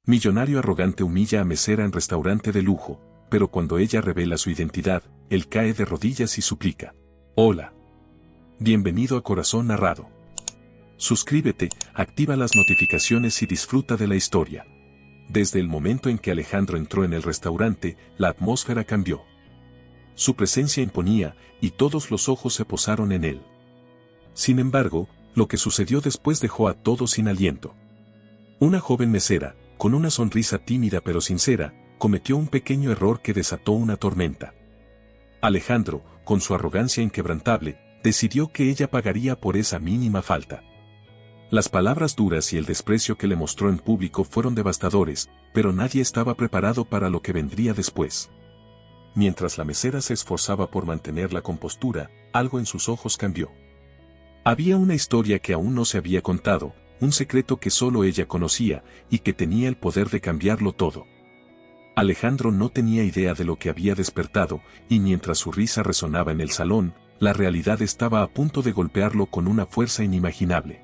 Millonario arrogante humilla a mesera en restaurante de lujo, pero cuando ella revela su identidad, él cae de rodillas y suplica. Hola. Bienvenido a Corazón Narrado. Suscríbete, activa las notificaciones y disfruta de la historia. Desde el momento en que Alejandro entró en el restaurante, la atmósfera cambió. Su presencia imponía, y todos los ojos se posaron en él. Sin embargo, lo que sucedió después dejó a todos sin aliento. Una joven mesera, con una sonrisa tímida pero sincera, cometió un pequeño error que desató una tormenta. Alejandro, con su arrogancia inquebrantable, decidió que ella pagaría por esa mínima falta. Las palabras duras y el desprecio que le mostró en público fueron devastadores, pero nadie estaba preparado para lo que vendría después. Mientras la mesera se esforzaba por mantener la compostura, algo en sus ojos cambió. Había una historia que aún no se había contado, un secreto que solo ella conocía, y que tenía el poder de cambiarlo todo. Alejandro no tenía idea de lo que había despertado, y mientras su risa resonaba en el salón, la realidad estaba a punto de golpearlo con una fuerza inimaginable.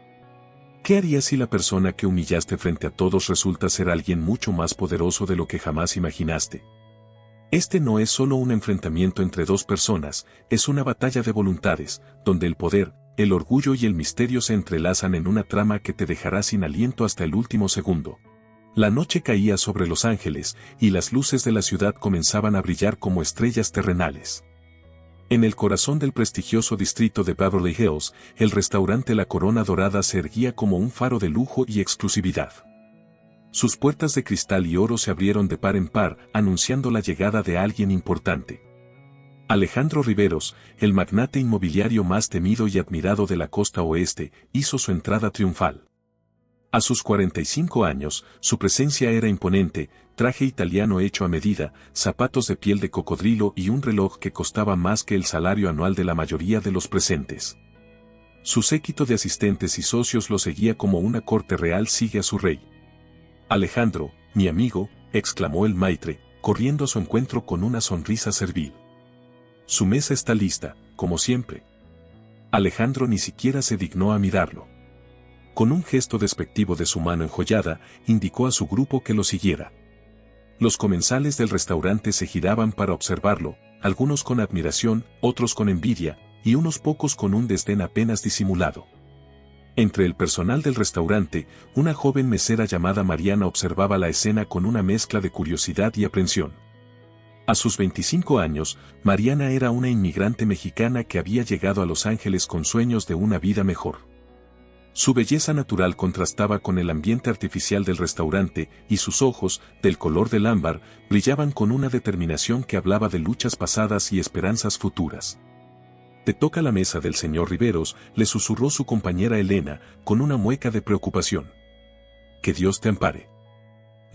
¿Qué harías si la persona que humillaste frente a todos resulta ser alguien mucho más poderoso de lo que jamás imaginaste? Este no es solo un enfrentamiento entre dos personas, es una batalla de voluntades, donde el poder, el orgullo y el misterio se entrelazan en una trama que te dejará sin aliento hasta el último segundo. La noche caía sobre Los Ángeles, y las luces de la ciudad comenzaban a brillar como estrellas terrenales. En el corazón del prestigioso distrito de Beverly Hills, el restaurante La Corona Dorada se erguía como un faro de lujo y exclusividad. Sus puertas de cristal y oro se abrieron de par en par, anunciando la llegada de alguien importante. Alejandro Riveros, el magnate inmobiliario más temido y admirado de la costa oeste, hizo su entrada triunfal. A sus 45 años, su presencia era imponente, traje italiano hecho a medida, zapatos de piel de cocodrilo y un reloj que costaba más que el salario anual de la mayoría de los presentes. Su séquito de asistentes y socios lo seguía como una corte real sigue a su rey. Alejandro, mi amigo, exclamó el maitre, corriendo a su encuentro con una sonrisa servil. Su mesa está lista, como siempre. Alejandro ni siquiera se dignó a mirarlo. Con un gesto despectivo de su mano enjollada, indicó a su grupo que lo siguiera. Los comensales del restaurante se giraban para observarlo, algunos con admiración, otros con envidia, y unos pocos con un desdén apenas disimulado. Entre el personal del restaurante, una joven mesera llamada Mariana observaba la escena con una mezcla de curiosidad y aprensión. A sus 25 años, Mariana era una inmigrante mexicana que había llegado a Los Ángeles con sueños de una vida mejor. Su belleza natural contrastaba con el ambiente artificial del restaurante, y sus ojos, del color del ámbar, brillaban con una determinación que hablaba de luchas pasadas y esperanzas futuras. «Te toca la mesa del señor Riveros», le susurró su compañera Elena, con una mueca de preocupación. «Que Dios te ampare».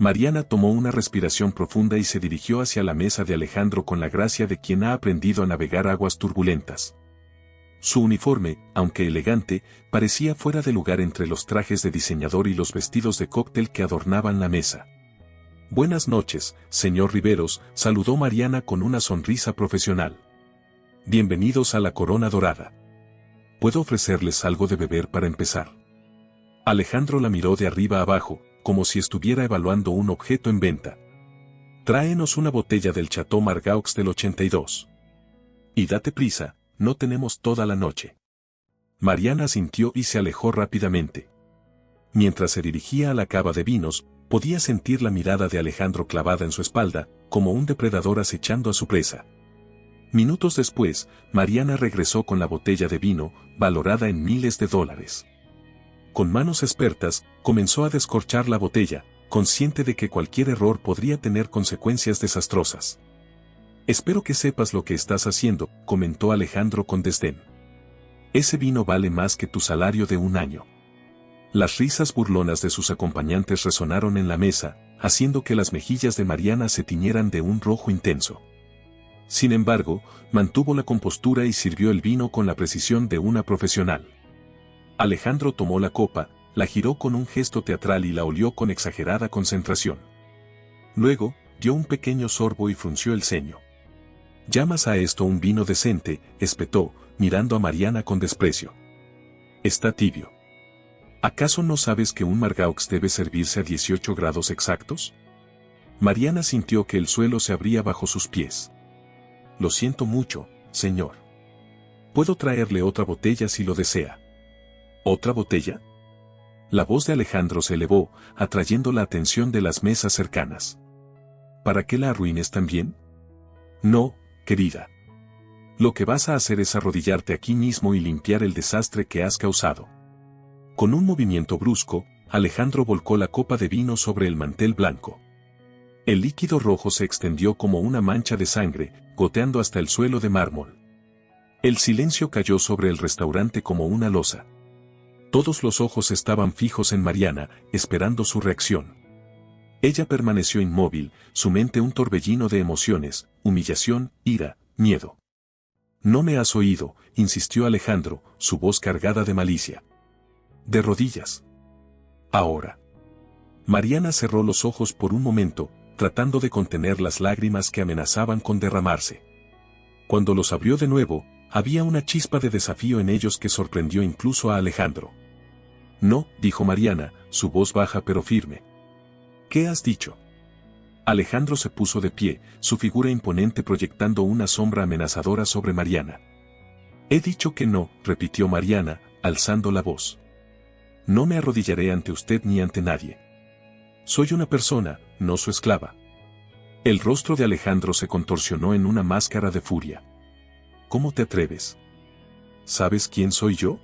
Mariana tomó una respiración profunda y se dirigió hacia la mesa de Alejandro con la gracia de quien ha aprendido a navegar aguas turbulentas. Su uniforme, aunque elegante, parecía fuera de lugar entre los trajes de diseñador y los vestidos de cóctel que adornaban la mesa. «Buenas noches, señor Riveros», saludó Mariana con una sonrisa profesional. «Bienvenidos a La Corona Dorada. ¿Puedo ofrecerles algo de beber para empezar?» Alejandro la miró de arriba abajo, como si estuviera evaluando un objeto en venta. «Tráenos una botella del Chateau Margaux del 82. Y date prisa, no tenemos toda la noche». Mariana asintió y se alejó rápidamente. Mientras se dirigía a la cava de vinos, podía sentir la mirada de Alejandro clavada en su espalda, como un depredador acechando a su presa. Minutos después, Mariana regresó con la botella de vino, valorada en miles de dólares. Con manos expertas, comenzó a descorchar la botella, consciente de que cualquier error podría tener consecuencias desastrosas. «Espero que sepas lo que estás haciendo», comentó Alejandro con desdén. «Ese vino vale más que tu salario de un año». Las risas burlonas de sus acompañantes resonaron en la mesa, haciendo que las mejillas de Mariana se tiñeran de un rojo intenso. Sin embargo, mantuvo la compostura y sirvió el vino con la precisión de una profesional. Alejandro tomó la copa, la giró con un gesto teatral y la olió con exagerada concentración. Luego, dio un pequeño sorbo y frunció el ceño. «¿Llamas a esto un vino decente?», espetó, mirando a Mariana con desprecio. «Está tibio». ¿Acaso no sabes que un margaux debe servirse a 18 grados exactos? Mariana sintió que el suelo se abría bajo sus pies. Lo siento mucho, señor. Puedo traerle otra botella si lo desea. ¿Otra botella? La voz de Alejandro se elevó, atrayendo la atención de las mesas cercanas. ¿Para qué la arruines también? No, querida. Lo que vas a hacer es arrodillarte aquí mismo y limpiar el desastre que has causado. Con un movimiento brusco, Alejandro volcó la copa de vino sobre el mantel blanco. El líquido rojo se extendió como una mancha de sangre, goteando hasta el suelo de mármol. El silencio cayó sobre el restaurante como una losa. Todos los ojos estaban fijos en Mariana, esperando su reacción. Ella permaneció inmóvil, su mente un torbellino de emociones, humillación, ira, miedo. «No me has oído», insistió Alejandro, su voz cargada de malicia. «De rodillas. Ahora». Mariana cerró los ojos por un momento, tratando de contener las lágrimas que amenazaban con derramarse. Cuando los abrió de nuevo, había una chispa de desafío en ellos que sorprendió incluso a Alejandro. «No», dijo Mariana, su voz baja pero firme. «¿Qué has dicho?» Alejandro se puso de pie, su figura imponente proyectando una sombra amenazadora sobre Mariana. «He dicho que no», repitió Mariana, alzando la voz. «No me arrodillaré ante usted ni ante nadie. Soy una persona, no su esclava». El rostro de Alejandro se contorsionó en una máscara de furia. «¿Cómo te atreves? ¿Sabes quién soy yo?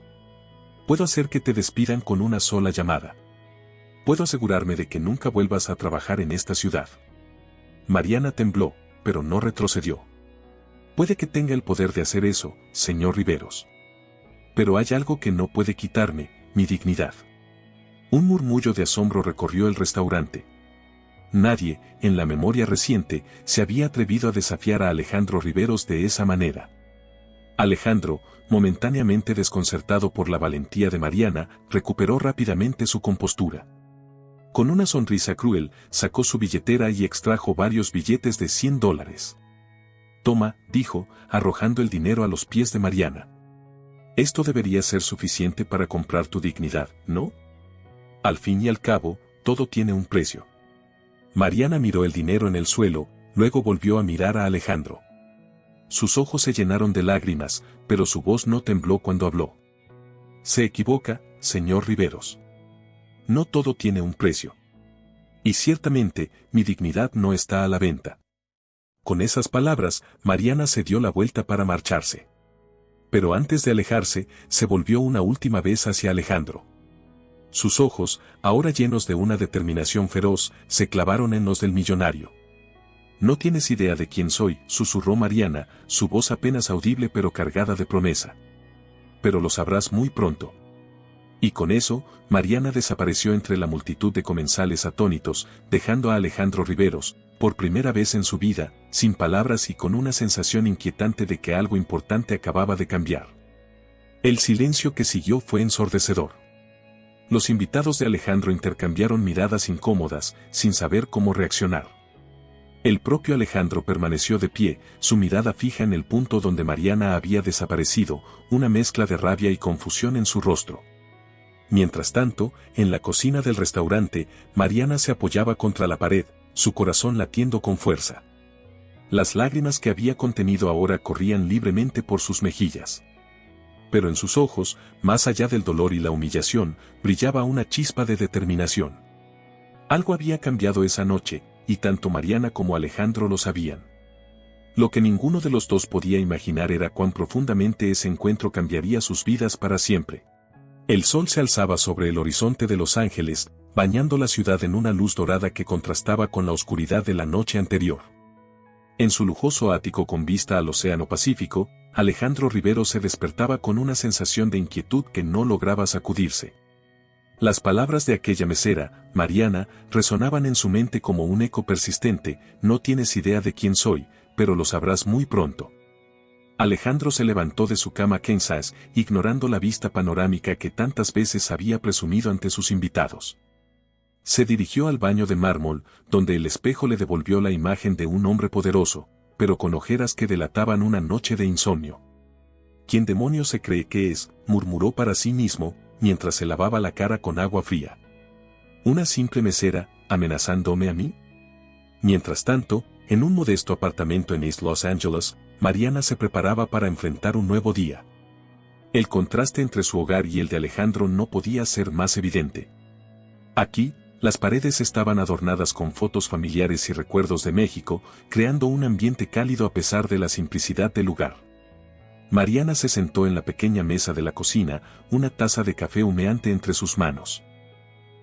Puedo hacer que te despidan con una sola llamada. Puedo asegurarme de que nunca vuelvas a trabajar en esta ciudad». Mariana tembló, pero no retrocedió. «Puede que tenga el poder de hacer eso, señor Riveros. Pero hay algo que no puede quitarme, mi dignidad». Un murmullo de asombro recorrió el restaurante. Nadie, en la memoria reciente, se había atrevido a desafiar a Alejandro Riveros de esa manera. Alejandro, momentáneamente desconcertado por la valentía de Mariana, recuperó rápidamente su compostura. Con una sonrisa cruel, sacó su billetera y extrajo varios billetes de $100. «Toma», dijo, arrojando el dinero a los pies de Mariana. «Esto debería ser suficiente para comprar tu dignidad, ¿no? Al fin y al cabo, todo tiene un precio». Mariana miró el dinero en el suelo, luego volvió a mirar a Alejandro. Sus ojos se llenaron de lágrimas, pero su voz no tembló cuando habló. «Se equivoca, señor Riveros. No todo tiene un precio. Y ciertamente, mi dignidad no está a la venta». Con esas palabras, Mariana se dio la vuelta para marcharse. Pero antes de alejarse, se volvió una última vez hacia Alejandro. Sus ojos, ahora llenos de una determinación feroz, se clavaron en los del millonario. «No tienes idea de quién soy», susurró Mariana, su voz apenas audible pero cargada de promesa. «Pero lo sabrás muy pronto». Y con eso, Mariana desapareció entre la multitud de comensales atónitos, dejando a Alejandro Riveros, por primera vez en su vida, sin palabras y con una sensación inquietante de que algo importante acababa de cambiar. El silencio que siguió fue ensordecedor. Los invitados de Alejandro intercambiaron miradas incómodas, sin saber cómo reaccionar. El propio Alejandro permaneció de pie, su mirada fija en el punto donde Mariana había desaparecido, una mezcla de rabia y confusión en su rostro. Mientras tanto, en la cocina del restaurante, Mariana se apoyaba contra la pared, su corazón latiendo con fuerza. Las lágrimas que había contenido ahora corrían libremente por sus mejillas. Pero en sus ojos, más allá del dolor y la humillación, brillaba una chispa de determinación. Algo había cambiado esa noche, y tanto Mariana como Alejandro lo sabían. Lo que ninguno de los dos podía imaginar era cuán profundamente ese encuentro cambiaría sus vidas para siempre. El sol se alzaba sobre el horizonte de Los Ángeles, bañando la ciudad en una luz dorada que contrastaba con la oscuridad de la noche anterior. En su lujoso ático con vista al Océano Pacífico, Alejandro Riveros se despertaba con una sensación de inquietud que no lograba sacudirse. Las palabras de aquella mesera, Mariana, resonaban en su mente como un eco persistente: «No tienes idea de quién soy, pero lo sabrás muy pronto». Alejandro se levantó de su cama Kansas, ignorando la vista panorámica que tantas veces había presumido ante sus invitados. Se dirigió al baño de mármol, donde el espejo le devolvió la imagen de un hombre poderoso, pero con ojeras que delataban una noche de insomnio. «¿Quién demonios se cree que es?», murmuró para sí mismo, mientras se lavaba la cara con agua fría. ¿Una simple mesera, amenazándome a mí? Mientras tanto, en un modesto apartamento en East Los Angeles, Mariana se preparaba para enfrentar un nuevo día. El contraste entre su hogar y el de Alejandro no podía ser más evidente. Aquí, las paredes estaban adornadas con fotos familiares y recuerdos de México, creando un ambiente cálido a pesar de la simplicidad del lugar. Mariana se sentó en la pequeña mesa de la cocina, una taza de café humeante entre sus manos.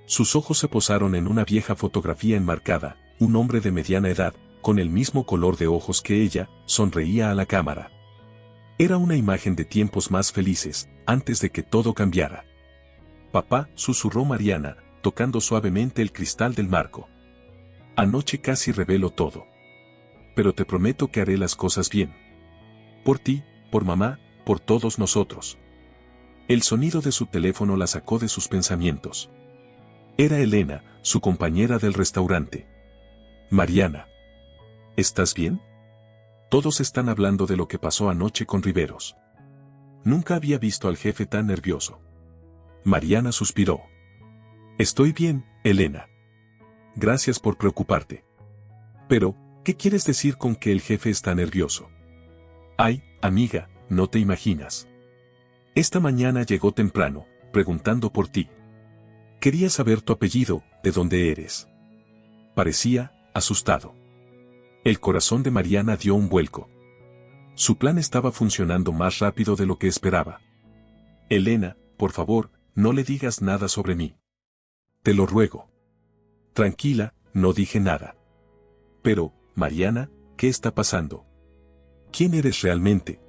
Sus ojos se posaron en una vieja fotografía enmarcada, un hombre de mediana edad, con el mismo color de ojos que ella, sonreía a la cámara. Era una imagen de tiempos más felices, antes de que todo cambiara. «Papá», susurró Mariana, tocando suavemente el cristal del marco. «Anoche casi revelo todo. Pero te prometo que haré las cosas bien. Por ti, por mamá, por todos nosotros». El sonido de su teléfono la sacó de sus pensamientos. Era Elena, su compañera del restaurante. «Mariana, ¿estás bien? Todos están hablando de lo que pasó anoche con Riveros». Nunca había visto al jefe tan nervioso. Mariana suspiró. «Estoy bien, Elena. Gracias por preocuparte. Pero, ¿qué quieres decir con que el jefe está nervioso?» «Ay, amiga, no te imaginas. Esta mañana llegó temprano, preguntando por ti. Quería saber tu apellido, de dónde eres». Parecía asustado. El corazón de Mariana dio un vuelco. Su plan estaba funcionando más rápido de lo que esperaba. «Elena, por favor, no le digas nada sobre mí. Te lo ruego». «Tranquila, no dije nada». «Pero, Mariana, ¿qué está pasando? ¿Quién eres realmente?»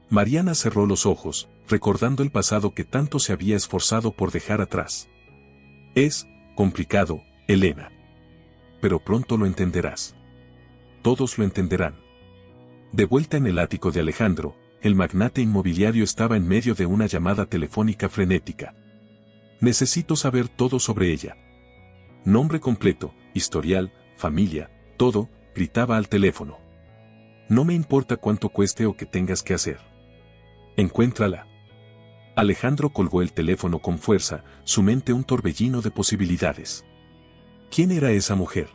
Mariana cerró los ojos, recordando el pasado que tanto se había esforzado por dejar atrás. «Es complicado, Elena. Pero pronto lo entenderás. Todos lo entenderán». De vuelta en el ático de Alejandro, el magnate inmobiliario estaba en medio de una llamada telefónica frenética. «Necesito saber todo sobre ella. Nombre completo, historial, familia, todo», gritaba al teléfono. «No me importa cuánto cueste o qué tengas que hacer. Encuéntrala». Alejandro colgó el teléfono con fuerza, su mente un torbellino de posibilidades. ¿Quién era esa mujer?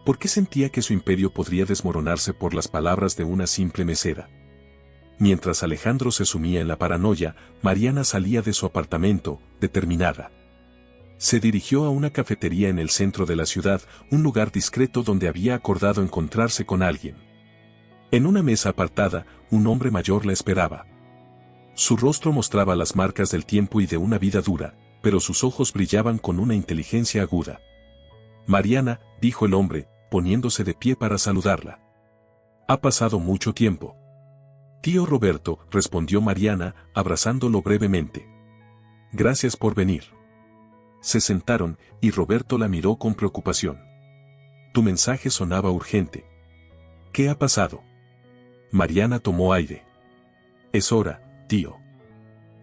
¿Por qué sentía que su imperio podría desmoronarse por las palabras de una simple mesera? Mientras Alejandro se sumía en la paranoia, Mariana salía de su apartamento, determinada. Se dirigió a una cafetería en el centro de la ciudad, un lugar discreto donde había acordado encontrarse con alguien. En una mesa apartada, un hombre mayor la esperaba. Su rostro mostraba las marcas del tiempo y de una vida dura, pero sus ojos brillaban con una inteligencia aguda. «Mariana», dijo el hombre, poniéndose de pie para saludarla. «Ha pasado mucho tiempo». «Tío Roberto», respondió Mariana, abrazándolo brevemente. «Gracias por venir». Se sentaron, y Roberto la miró con preocupación. «Tu mensaje sonaba urgente. ¿Qué ha pasado?» Mariana tomó aire. «Es hora, tío.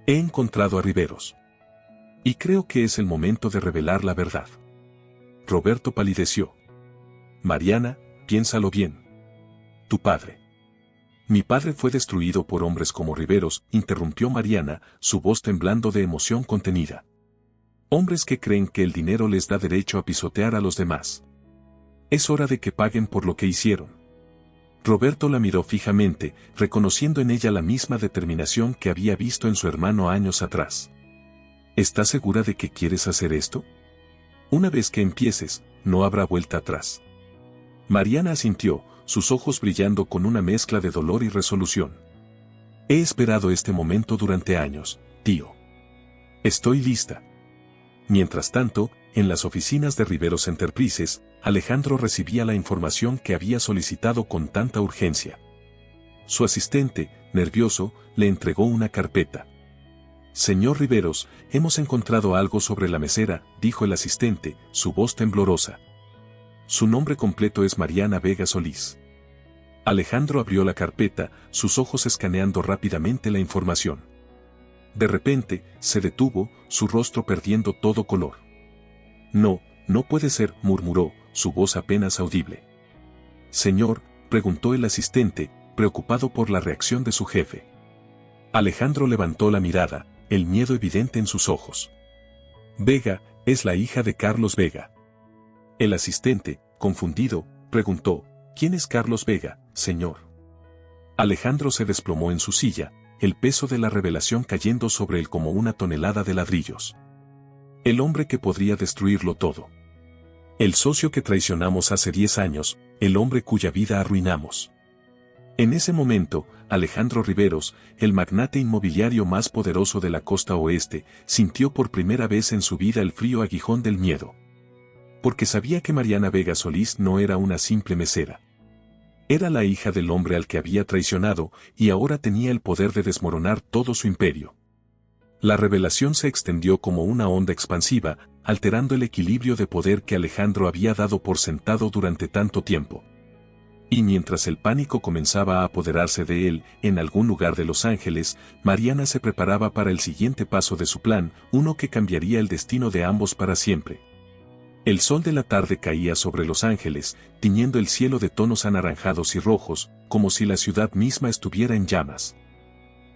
He encontrado a Riveros. Y creo que es el momento de revelar la verdad». Roberto palideció. «Mariana, piénsalo bien. Tu padre». «Mi padre fue destruido por hombres como Riveros», interrumpió Mariana, su voz temblando de emoción contenida. «Hombres que creen que el dinero les da derecho a pisotear a los demás. Es hora de que paguen por lo que hicieron». Roberto la miró fijamente, reconociendo en ella la misma determinación que había visto en su hermano años atrás. «¿Estás segura de que quieres hacer esto? Una vez que empieces, no habrá vuelta atrás». Mariana asintió, sus ojos brillando con una mezcla de dolor y resolución. «He esperado este momento durante años, tío. Estoy lista». Mientras tanto, en las oficinas de Riveros Enterprises, Alejandro recibía la información que había solicitado con tanta urgencia. Su asistente, nervioso, le entregó una carpeta. «Señor Riveros, hemos encontrado algo sobre la mesera», dijo el asistente, su voz temblorosa. Su nombre completo es Mariana Vega Solís. Alejandro abrió la carpeta, sus ojos escaneando rápidamente la información. De repente, se detuvo, su rostro perdiendo todo color. «No, no puede ser», murmuró, su voz apenas audible. «Señor», preguntó el asistente, preocupado por la reacción de su jefe. Alejandro levantó la mirada, el miedo evidente en sus ojos. Vega, es la hija de Carlos Vega. El asistente, confundido, preguntó, ¿quién es Carlos Vega, señor? Alejandro se desplomó en su silla, el peso de la revelación cayendo sobre él como una tonelada de ladrillos. El hombre que podría destruirlo todo. El socio que traicionamos hace 10 años, el hombre cuya vida arruinamos. En ese momento, Alejandro Riveros, el magnate inmobiliario más poderoso de la costa oeste, sintió por primera vez en su vida el frío aguijón del miedo. Porque sabía que Mariana Vega Solís no era una simple mesera. Era la hija del hombre al que había traicionado y ahora tenía el poder de desmoronar todo su imperio. La revelación se extendió como una onda expansiva, alterando el equilibrio de poder que Alejandro había dado por sentado durante tanto tiempo. Y mientras el pánico comenzaba a apoderarse de él, en algún lugar de Los Ángeles, Mariana se preparaba para el siguiente paso de su plan, uno que cambiaría el destino de ambos para siempre. El sol de la tarde caía sobre Los Ángeles, tiñendo el cielo de tonos anaranjados y rojos, como si la ciudad misma estuviera en llamas.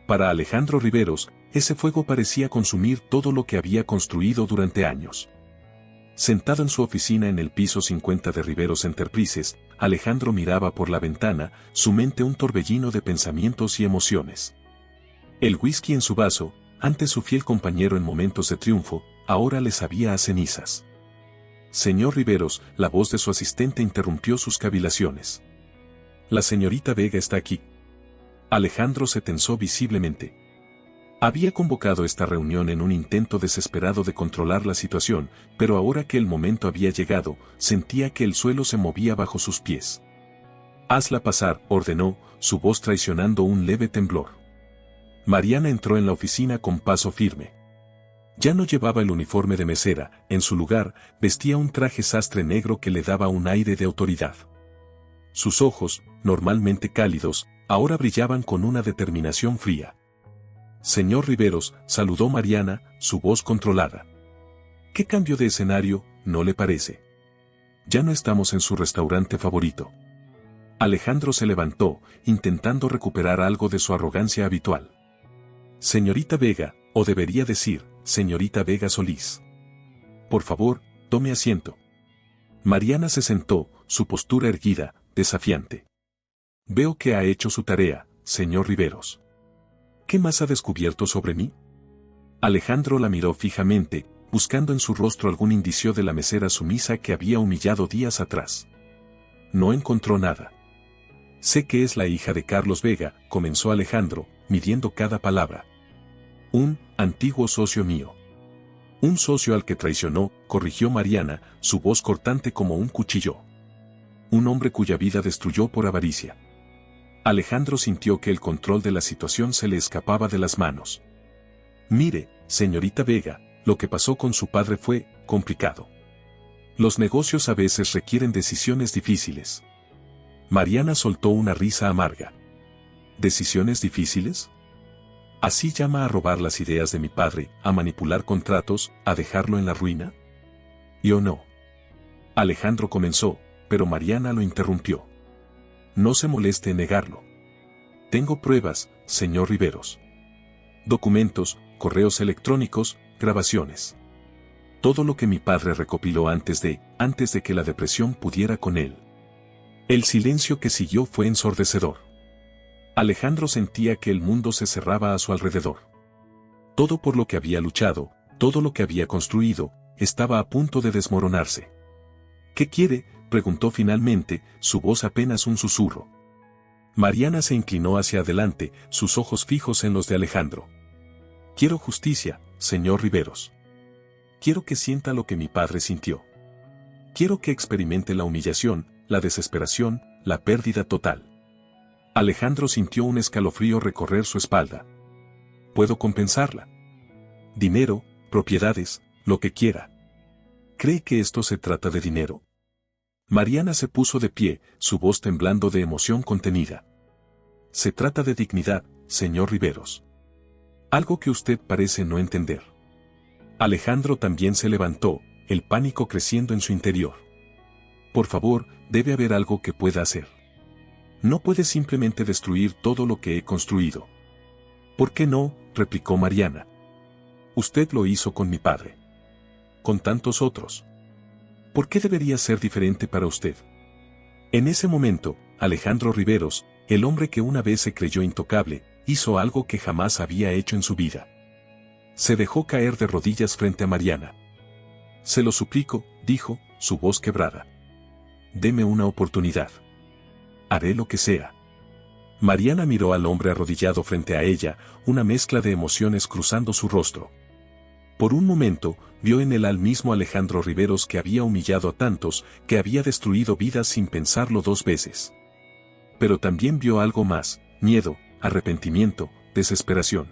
Para Alejandro Riveros, ese fuego parecía consumir todo lo que había construido durante años. Sentado en su oficina en el piso 50 de Riveros Enterprises, Alejandro miraba por la ventana, su mente un torbellino de pensamientos y emociones. El whisky en su vaso, antes su fiel compañero en momentos de triunfo, ahora le sabía a cenizas. Señor Riveros, la voz de su asistente interrumpió sus cavilaciones. La señorita Vega está aquí. Alejandro se tensó visiblemente. Había convocado esta reunión en un intento desesperado de controlar la situación, pero ahora que el momento había llegado, sentía que el suelo se movía bajo sus pies. Hazla pasar, ordenó, su voz traicionando un leve temblor. Mariana entró en la oficina con paso firme. Ya no llevaba el uniforme de mesera, en su lugar, vestía un traje sastre negro que le daba un aire de autoridad. Sus ojos, normalmente cálidos, ahora brillaban con una determinación fría. Señor Riveros, saludó Mariana, su voz controlada. ¿Qué cambio de escenario, no le parece? Ya no estamos en su restaurante favorito. Alejandro se levantó, intentando recuperar algo de su arrogancia habitual. Señorita Vega, o debería decir, señorita Vega Solís. Por favor, tome asiento. Mariana se sentó, su postura erguida, desafiante. Veo que ha hecho su tarea, señor Riveros. ¿Qué más ha descubierto sobre mí? Alejandro la miró fijamente, buscando en su rostro algún indicio de la mesera sumisa que había humillado días atrás. No encontró nada. Sé que es la hija de Carlos Vega, comenzó Alejandro, midiendo cada palabra. Un antiguo socio mío. Un socio al que traicionó, corrigió Mariana, su voz cortante como un cuchillo. Un hombre cuya vida destruyó por avaricia. Alejandro sintió que el control de la situación se le escapaba de las manos. Mire, señorita Vega, lo que pasó con su padre fue complicado. Los negocios a veces requieren decisiones difíciles. Mariana soltó una risa amarga. ¿Decisiones difíciles? ¿Así llama a robar las ideas de mi padre, a manipular contratos, a dejarlo en la ruina? Yo no. Alejandro comenzó, pero Mariana lo interrumpió. No se moleste en negarlo. Tengo pruebas, señor Riveros. Documentos, correos electrónicos, grabaciones. Todo lo que mi padre recopiló antes de que la depresión pudiera con él. El silencio que siguió fue ensordecedor. Alejandro sentía que el mundo se cerraba a su alrededor. Todo por lo que había luchado, todo lo que había construido, estaba a punto de desmoronarse. ¿Qué quiere?, preguntó finalmente, su voz apenas un susurro. Mariana se inclinó hacia adelante, sus ojos fijos en los de Alejandro. Quiero justicia, señor Riveros. Quiero que sienta lo que mi padre sintió. Quiero que experimente la humillación, la desesperación, la pérdida total. Alejandro sintió un escalofrío recorrer su espalda. Puedo compensarla. Dinero, propiedades, lo que quiera. ¿Cree que esto se trata de dinero? Mariana se puso de pie, su voz temblando de emoción contenida. Se trata de dignidad, señor Riveros. Algo que usted parece no entender. Alejandro también se levantó, el pánico creciendo en su interior. Por favor, debe haber algo que pueda hacer. No puede simplemente destruir todo lo que he construido. ¿Por qué no?, replicó Mariana. Usted lo hizo con mi padre. Con tantos otros. ¿Por qué debería ser diferente para usted? En ese momento, Alejandro Riveros, el hombre que una vez se creyó intocable, hizo algo que jamás había hecho en su vida. Se dejó caer de rodillas frente a Mariana. Se lo suplico, dijo, su voz quebrada. Deme una oportunidad. Haré lo que sea. Mariana miró al hombre arrodillado frente a ella, una mezcla de emociones cruzando su rostro. Por un momento, vio en él al mismo Alejandro Riveros que había humillado a tantos, que había destruido vidas sin pensarlo dos veces. Pero también vio algo más, miedo, arrepentimiento, desesperación.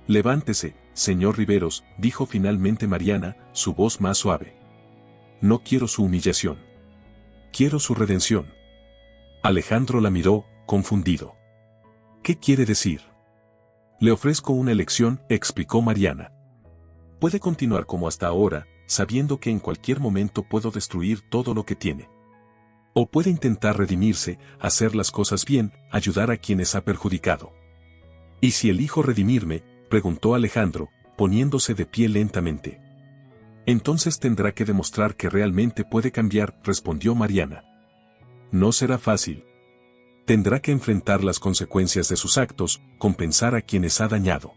Levántese, señor Riveros, dijo finalmente Mariana, su voz más suave. No quiero su humillación. Quiero su redención. Alejandro la miró, confundido. ¿Qué quiere decir? Le ofrezco una elección, explicó Mariana. Puede continuar como hasta ahora, sabiendo que en cualquier momento puedo destruir todo lo que tiene. O puede intentar redimirse, hacer las cosas bien, ayudar a quienes ha perjudicado. ¿Y si elijo redimirme?, preguntó Alejandro, poniéndose de pie lentamente. Entonces tendrá que demostrar que realmente puede cambiar, respondió Mariana. No será fácil. Tendrá que enfrentar las consecuencias de sus actos, compensar a quienes ha dañado.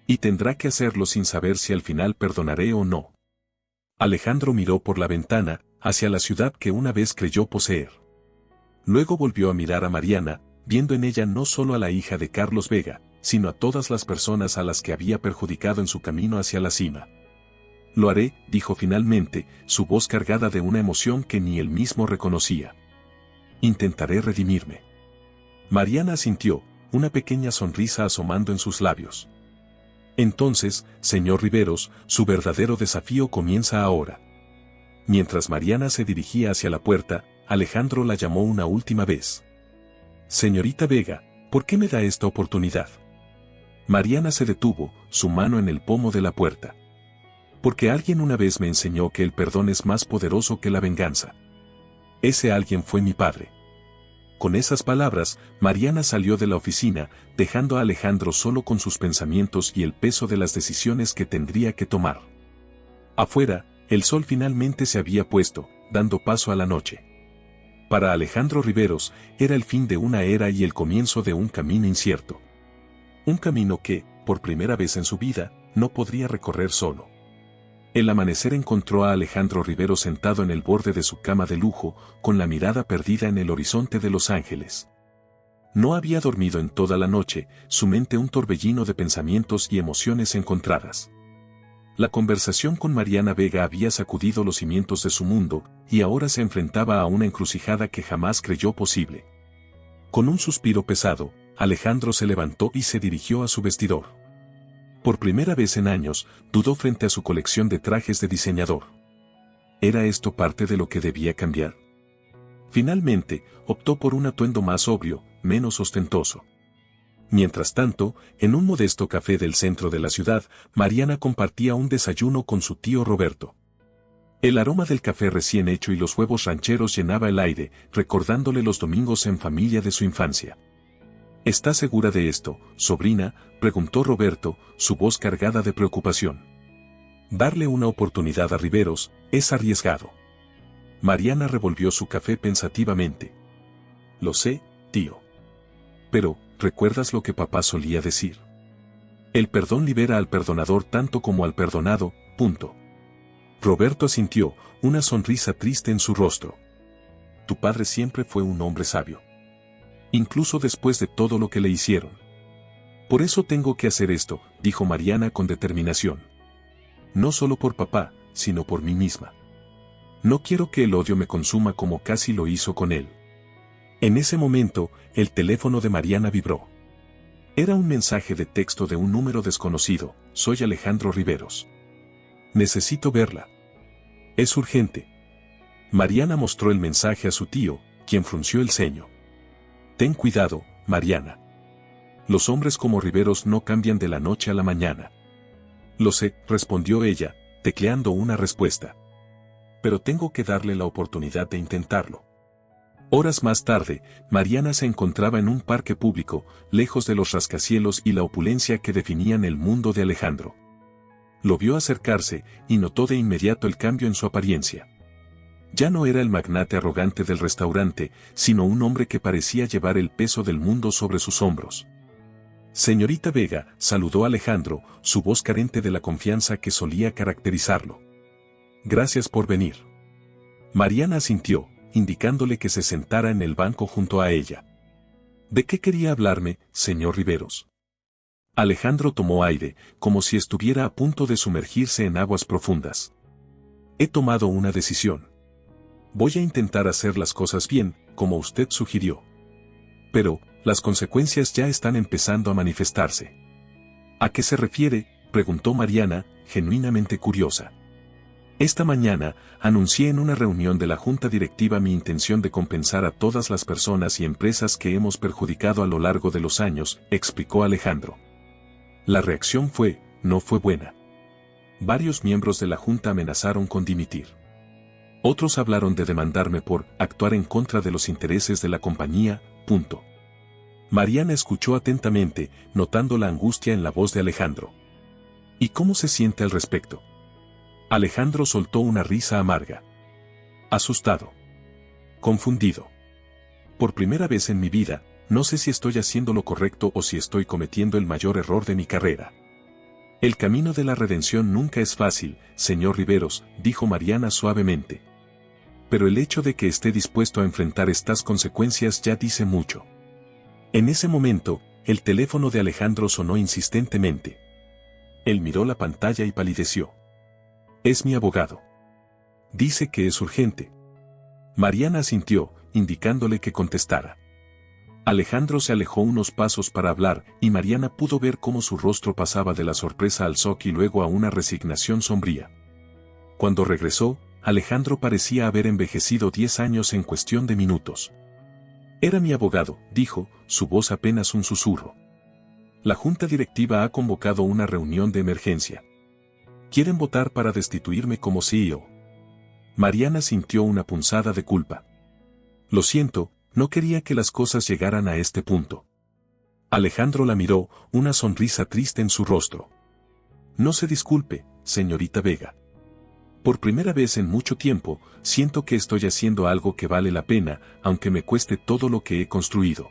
Y tendrá que hacerlo sin saber si al final perdonaré o no. Alejandro miró por la ventana, hacia la ciudad que una vez creyó poseer. Luego volvió a mirar a Mariana, viendo en ella no solo a la hija de Carlos Vega, sino a todas las personas a las que había perjudicado en su camino hacia la cima. Lo haré, dijo finalmente, su voz cargada de una emoción que ni él mismo reconocía. Intentaré redimirme. Mariana asintió, una pequeña sonrisa asomando en sus labios. Entonces, señor Riveros, su verdadero desafío comienza ahora. Mientras Mariana se dirigía hacia la puerta, Alejandro la llamó una última vez. Señorita Vega, ¿por qué me da esta oportunidad? Mariana se detuvo, su mano en el pomo de la puerta. Porque alguien una vez me enseñó que el perdón es más poderoso que la venganza. Ese alguien fue mi padre. Con esas palabras, Mariana salió de la oficina, dejando a Alejandro solo con sus pensamientos y el peso de las decisiones que tendría que tomar. Afuera, el sol finalmente se había puesto, dando paso a la noche. Para Alejandro Riveros, era el fin de una era y el comienzo de un camino incierto. Un camino que, por primera vez en su vida, no podría recorrer solo. El amanecer encontró a Alejandro Riveros sentado en el borde de su cama de lujo, con la mirada perdida en el horizonte de Los Ángeles. No había dormido en toda la noche, su mente un torbellino de pensamientos y emociones encontradas. La conversación con Mariana Vega había sacudido los cimientos de su mundo, y ahora se enfrentaba a una encrucijada que jamás creyó posible. Con un suspiro pesado, Alejandro se levantó y se dirigió a su vestidor. Por primera vez en años, dudó frente a su colección de trajes de diseñador. ¿Era esto parte de lo que debía cambiar? Finalmente, optó por un atuendo más sobrio, menos ostentoso. Mientras tanto, en un modesto café del centro de la ciudad, Mariana compartía un desayuno con su tío Roberto. El aroma del café recién hecho y los huevos rancheros llenaba el aire, recordándole los domingos en familia de su infancia. ¿Está segura de esto, sobrina?, preguntó Roberto, su voz cargada de preocupación. Darle una oportunidad a Riveros es arriesgado. Mariana revolvió su café pensativamente. Lo sé, tío. Pero, ¿recuerdas lo que papá solía decir? El perdón libera al perdonador tanto como al perdonado, punto. Roberto asintió, una sonrisa triste en su rostro. Tu padre siempre fue un hombre sabio. Incluso después de todo lo que le hicieron. Por eso tengo que hacer esto, dijo Mariana con determinación. No solo por papá, sino por mí misma. No quiero que el odio me consuma como casi lo hizo con él. En ese momento, el teléfono de Mariana vibró. Era un mensaje de texto de un número desconocido. Soy Alejandro Riveros. Necesito verla. Es urgente. Mariana mostró el mensaje a su tío, quien frunció el ceño. Ten cuidado, Mariana. Los hombres como Riveros no cambian de la noche a la mañana. Lo sé, respondió ella, tecleando una respuesta. Pero tengo que darle la oportunidad de intentarlo. Horas más tarde, Mariana se encontraba en un parque público, lejos de los rascacielos y la opulencia que definían el mundo de Alejandro. Lo vio acercarse y notó de inmediato el cambio en su apariencia. Ya no era el magnate arrogante del restaurante, sino un hombre que parecía llevar el peso del mundo sobre sus hombros. Señorita Vega, saludó Alejandro, su voz carente de la confianza que solía caracterizarlo. Gracias por venir. Mariana asintió, indicándole que se sentara en el banco junto a ella. ¿De qué quería hablarme, señor Riveros? Alejandro tomó aire, como si estuviera a punto de sumergirse en aguas profundas. He tomado una decisión. Voy a intentar hacer las cosas bien, como usted sugirió. Pero, las consecuencias ya están empezando a manifestarse. ¿A qué se refiere?, preguntó Mariana, genuinamente curiosa. Esta mañana, anuncié en una reunión de la Junta Directiva mi intención de compensar a todas las personas y empresas que hemos perjudicado a lo largo de los años, explicó Alejandro. La reacción no fue buena. Varios miembros de la Junta amenazaron con dimitir. Otros hablaron de demandarme por actuar en contra de los intereses de la compañía. Mariana escuchó atentamente, notando la angustia en la voz de Alejandro. ¿Y cómo se siente al respecto? Alejandro soltó una risa amarga. Asustado. Confundido. Por primera vez en mi vida, no sé si estoy haciendo lo correcto o si estoy cometiendo el mayor error de mi carrera. El camino de la redención nunca es fácil, señor Riveros, dijo Mariana suavemente. Pero el hecho de que esté dispuesto a enfrentar estas consecuencias ya dice mucho. En ese momento, el teléfono de Alejandro sonó insistentemente. Él miró la pantalla y palideció. Es mi abogado. Dice que es urgente. Mariana asintió, indicándole que contestara. Alejandro se alejó unos pasos para hablar, y Mariana pudo ver cómo su rostro pasaba de la sorpresa al shock y luego a una resignación sombría. Cuando regresó, Alejandro parecía haber envejecido 10 años en cuestión de minutos. Era mi abogado, dijo, su voz apenas un susurro. La Junta Directiva ha convocado una reunión de emergencia. Quieren votar para destituirme como CEO. Mariana sintió una punzada de culpa. Lo siento, no quería que las cosas llegaran a este punto. Alejandro la miró, una sonrisa triste en su rostro. No se disculpe, señorita Vega. Por primera vez en mucho tiempo, siento que estoy haciendo algo que vale la pena, aunque me cueste todo lo que he construido.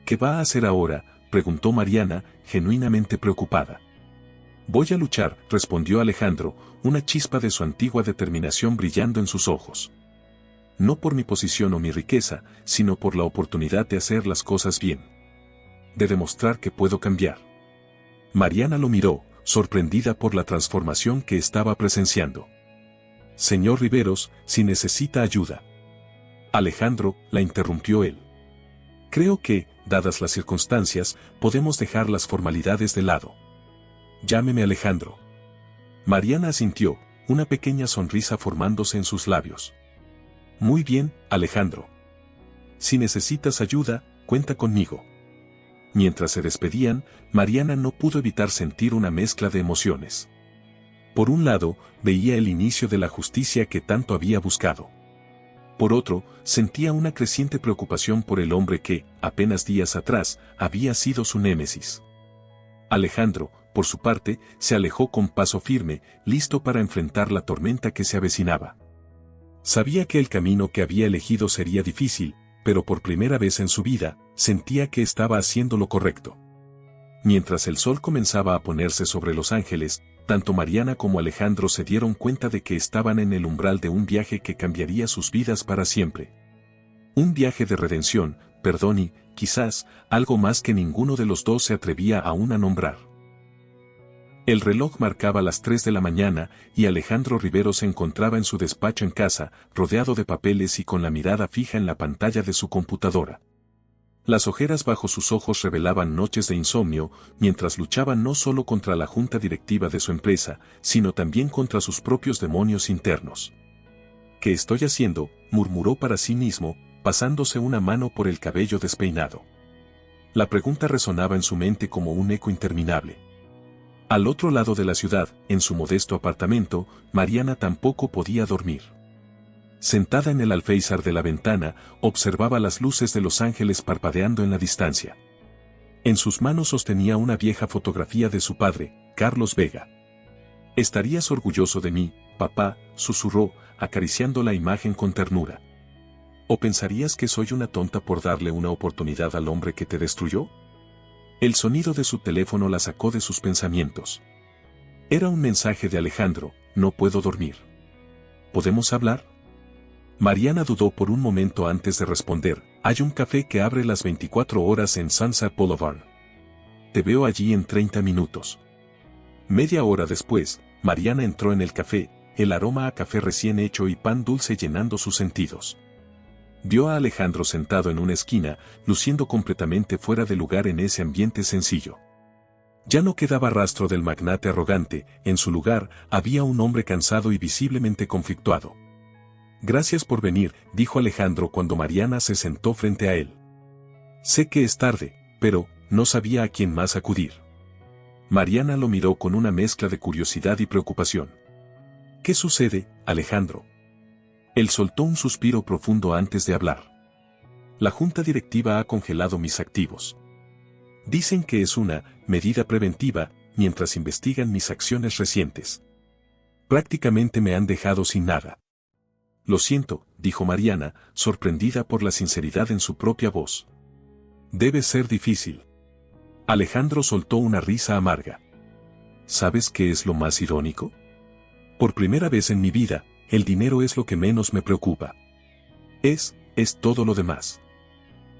¿Qué va a hacer ahora?, preguntó Mariana, genuinamente preocupada. Voy a luchar, respondió Alejandro, una chispa de su antigua determinación brillando en sus ojos. No por mi posición o mi riqueza, sino por la oportunidad de hacer las cosas bien. De demostrar que puedo cambiar. Mariana lo miró, sorprendida por la transformación que estaba presenciando. Señor Riveros, si necesita ayuda. Alejandro, la interrumpió él. Creo que, dadas las circunstancias, podemos dejar las formalidades de lado. Llámeme Alejandro. Mariana asintió, una pequeña sonrisa formándose en sus labios. Muy bien, Alejandro. Si necesitas ayuda, cuenta conmigo. Mientras se despedían, Mariana no pudo evitar sentir una mezcla de emociones. Por un lado, veía el inicio de la justicia que tanto había buscado. Por otro, sentía una creciente preocupación por el hombre que, apenas días atrás, había sido su némesis. Alejandro, por su parte, se alejó con paso firme, listo para enfrentar la tormenta que se avecinaba. Sabía que el camino que había elegido sería difícil, pero por primera vez en su vida, sentía que estaba haciendo lo correcto. Mientras el sol comenzaba a ponerse sobre Los Ángeles, tanto Mariana como Alejandro se dieron cuenta de que estaban en el umbral de un viaje que cambiaría sus vidas para siempre. Un viaje de redención, perdón y, quizás, algo más que ninguno de los dos se atrevía aún a nombrar. El reloj marcaba las 3 de la mañana y Alejandro Rivero se encontraba en su despacho en casa, rodeado de papeles y con la mirada fija en la pantalla de su computadora. Las ojeras bajo sus ojos revelaban noches de insomnio, mientras luchaba no solo contra la junta directiva de su empresa, sino también contra sus propios demonios internos. ¿Qué estoy haciendo?, murmuró para sí mismo, pasándose una mano por el cabello despeinado. La pregunta resonaba en su mente como un eco interminable. Al otro lado de la ciudad, en su modesto apartamento, Mariana tampoco podía dormir. Sentada en el alféizar de la ventana, observaba las luces de Los Ángeles parpadeando en la distancia. En sus manos sostenía una vieja fotografía de su padre, Carlos Vega. Estarías orgulloso de mí, papá, susurró, acariciando la imagen con ternura. ¿O pensarías que soy una tonta por darle una oportunidad al hombre que te destruyó? El sonido de su teléfono la sacó de sus pensamientos. Era un mensaje de Alejandro: no puedo dormir. ¿Podemos hablar? Mariana dudó por un momento antes de responder: hay un café que abre las 24 horas en Sunset Boulevard. Te veo allí en 30 minutos. Media hora después, Mariana entró en el café, el aroma a café recién hecho y pan dulce llenando sus sentidos. Vio a Alejandro sentado en una esquina, luciendo completamente fuera de lugar en ese ambiente sencillo. Ya no quedaba rastro del magnate arrogante, en su lugar había un hombre cansado y visiblemente conflictuado. Gracias por venir, dijo Alejandro cuando Mariana se sentó frente a él. Sé que es tarde, pero no sabía a quién más acudir. Mariana lo miró con una mezcla de curiosidad y preocupación. ¿Qué sucede, Alejandro? Él soltó un suspiro profundo antes de hablar. La junta directiva ha congelado mis activos. Dicen que es una medida preventiva, mientras investigan mis acciones recientes. Prácticamente me han dejado sin nada. Lo siento, dijo Mariana, sorprendida por la sinceridad en su propia voz. Debe ser difícil. Alejandro soltó una risa amarga. ¿Sabes qué es lo más irónico? Por primera vez en mi vida, el dinero es lo que menos me preocupa. Es todo lo demás.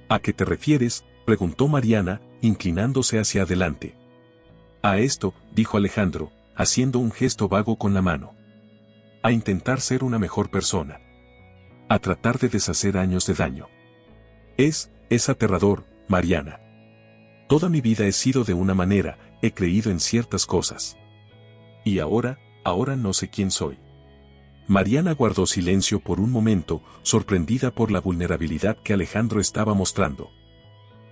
¿A qué te refieres?, preguntó Mariana, inclinándose hacia adelante. A esto, dijo Alejandro, haciendo un gesto vago con la mano. A intentar ser una mejor persona. A tratar de deshacer años de daño. Es aterrador, Mariana. Toda mi vida he sido de una manera, he creído en ciertas cosas. Y ahora no sé quién soy. Mariana guardó silencio por un momento, sorprendida por la vulnerabilidad que Alejandro estaba mostrando.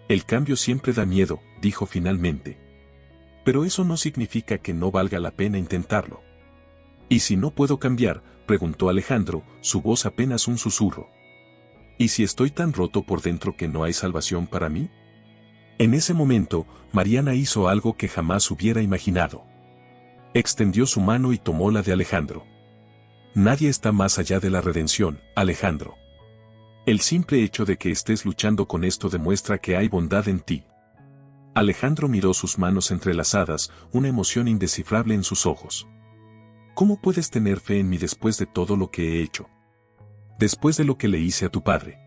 El cambio siempre da miedo, dijo finalmente. Pero eso no significa que no valga la pena intentarlo. ¿Y si no puedo cambiar?, preguntó Alejandro, su voz apenas un susurro. ¿Y si estoy tan roto por dentro que no hay salvación para mí? En ese momento, Mariana hizo algo que jamás hubiera imaginado. Extendió su mano y tomó la de Alejandro. Nadie está más allá de la redención, Alejandro. El simple hecho de que estés luchando con esto demuestra que hay bondad en ti. Alejandro miró sus manos entrelazadas, una emoción indescifrable en sus ojos. ¿Cómo puedes tener fe en mí después de todo lo que he hecho? Después de lo que le hice a tu padre.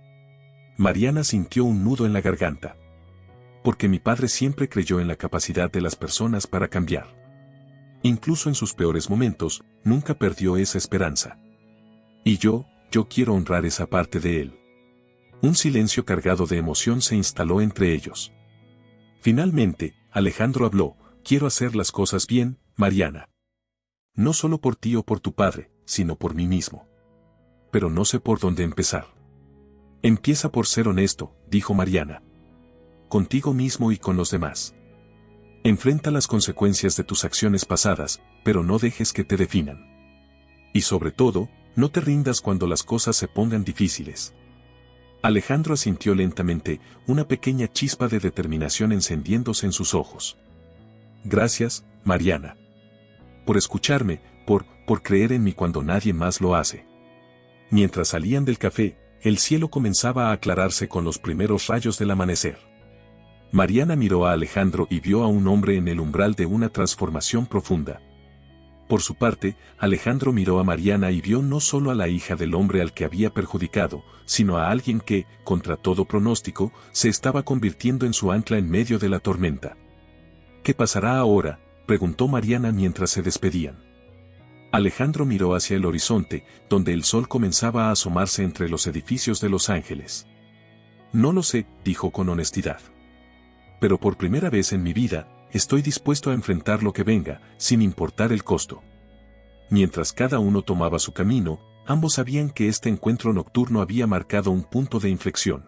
Mariana sintió un nudo en la garganta. Porque mi padre siempre creyó en la capacidad de las personas para cambiar. Incluso en sus peores momentos, nunca perdió esa esperanza. Y yo quiero honrar esa parte de él. Un silencio cargado de emoción se instaló entre ellos. Finalmente, Alejandro habló: quiero hacer las cosas bien, Mariana. No solo por ti o por tu padre, sino por mí mismo. Pero no sé por dónde empezar. Empieza por ser honesto, dijo Mariana. Contigo mismo y con los demás. Enfrenta las consecuencias de tus acciones pasadas, pero no dejes que te definan. Y sobre todo, no te rindas cuando las cosas se pongan difíciles. Alejandro asintió lentamente, una pequeña chispa de determinación encendiéndose en sus ojos. Gracias, Mariana. Por escucharme, por creer en mí cuando nadie más lo hace. Mientras salían del café, el cielo comenzaba a aclararse con los primeros rayos del amanecer. Mariana miró a Alejandro y vio a un hombre en el umbral de una transformación profunda. Por su parte, Alejandro miró a Mariana y vio no solo a la hija del hombre al que había perjudicado, sino a alguien que, contra todo pronóstico, se estaba convirtiendo en su ancla en medio de la tormenta. ¿Qué pasará ahora?, preguntó Mariana mientras se despedían. Alejandro miró hacia el horizonte, donde el sol comenzaba a asomarse entre los edificios de Los Ángeles. No lo sé, dijo con honestidad. Pero por primera vez en mi vida, estoy dispuesto a enfrentar lo que venga, sin importar el costo. Mientras cada uno tomaba su camino, ambos sabían que este encuentro nocturno había marcado un punto de inflexión.